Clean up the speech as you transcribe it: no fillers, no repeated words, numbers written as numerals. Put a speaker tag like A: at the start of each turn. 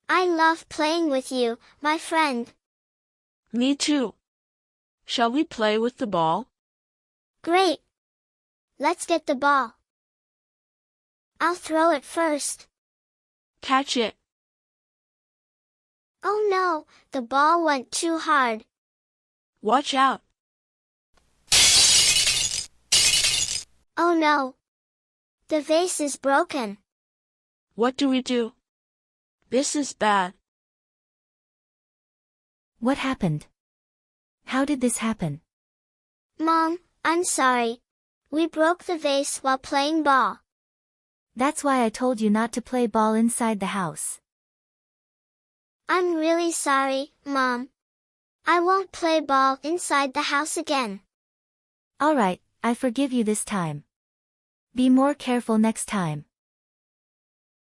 A: I love playing with you, my friend.
B: Me too. Shall we play with the ball?
A: Great. Let's get the ball. I'll throw it first.
B: Catch it.
A: Oh no, the ball went too hard.
B: Watch out.
A: Oh no. The vase is broken.
B: What do we do? This is bad.
C: What happened? How did this happen?
A: Mom, I'm sorry. We broke the vase while playing ball.
C: That's why I told you not to play ball inside the house.
A: I'm really sorry, Mom. I won't play ball inside the house again.
C: Alright, I forgive you this time. Be more careful next time.